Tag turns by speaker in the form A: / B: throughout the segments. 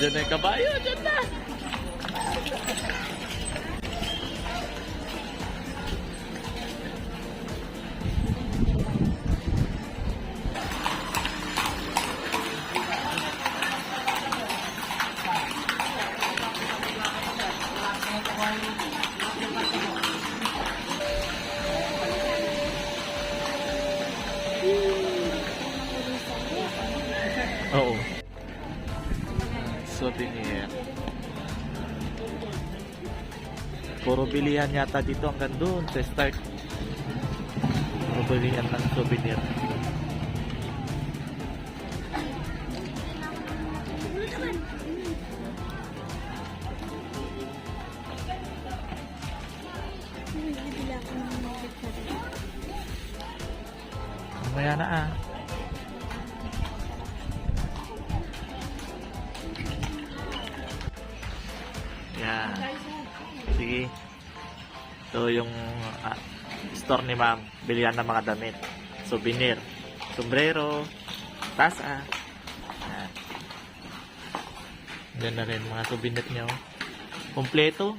A: Diyan na yung kabayo, diyan na. Oo. Souvenir. Puro bilihan yata dito hanggang doon sa start. Puro bilihan ng souvenir. Mamaya na ah. Yan. Sige. Ito yung store ni ma'am. Bilihan ng mga damit. Souvenir. Sombrero. Tasa. Yan. Yan na rin mga souvenir niya. Oh. Kompleto.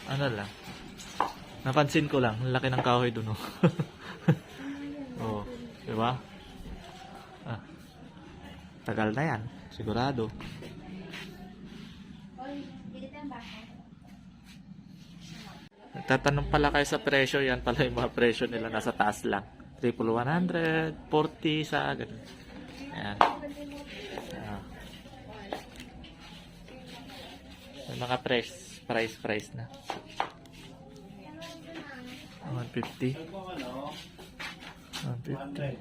A: Ano lang. Napansin ko lang. Ang laki ng kahoy dun. Oh. Oh. Diba? Ah. Tagal na yan. Sigurado. Tatanong pala kayo sa presyo, yan pala yung mga presyo nila nasa taas lang. 100, 40 sa ganun. Ayan. May mga price na. 150. 150.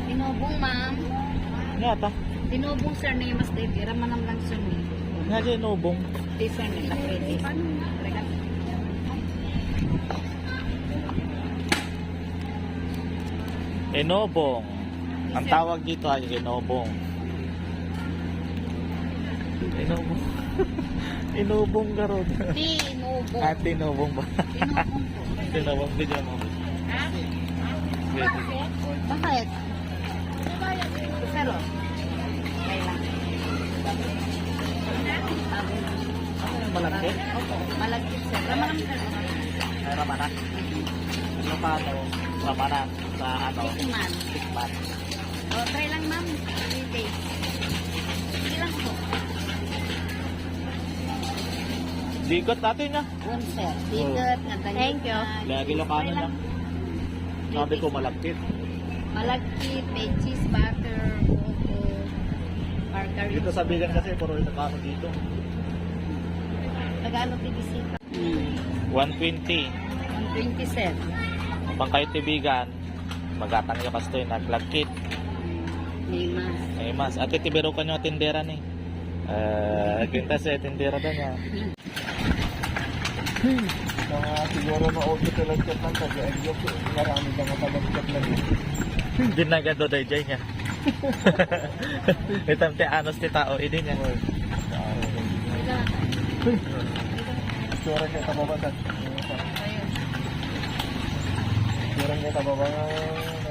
B: Tinubong, ma'am.
A: Nga ta?
B: Tinubong, sir, na yung mas titira. Manam lang, sir.
A: Nga dyan nubong.
B: Di, sir, nila. Pwede.
A: Inobong. Ang tawag dito ay inobong. Inobong. Inobong garod.
B: Tinubong.
A: Ah, tinobong ba?
B: Tinubong po.
A: Tinobong din yan mo.
B: Ha? Bakit? Sir, o. Kailan?
A: Malaki?
B: Opo, malagkit, sir. Ramanan, sir.
A: Ay, ramana. Ano pa ano? Ramana sa ano?
B: Tikman.
A: Tikman.
B: O, try lang, ma'am. 3 days. Sige lang po.
A: Digot natin na.
B: Yun, sir. Bigot. Thank you.
A: Lagi lokano na. Sabi ko malapit.
B: Malagkit, may cheese butter, coco, margarine.
A: Dito sa bigan kasi puro nakano dito.
B: Tagalog tinisita.
A: 120.
B: 120, sir.
A: Pang kayo tibigan, magatang yung kastoy, naglagkit.
B: May mas.
A: Ay mas, ate tibero ka nyo tindera ni. Kinta sa tindera na niya. Siguro na-auto talagkat lang sa Egypt. Marami ka matalagkat lang. Ginagado day jay niya. Itam te anos ti tao, ini niya. Suara kita babasan. Suara kita babasan.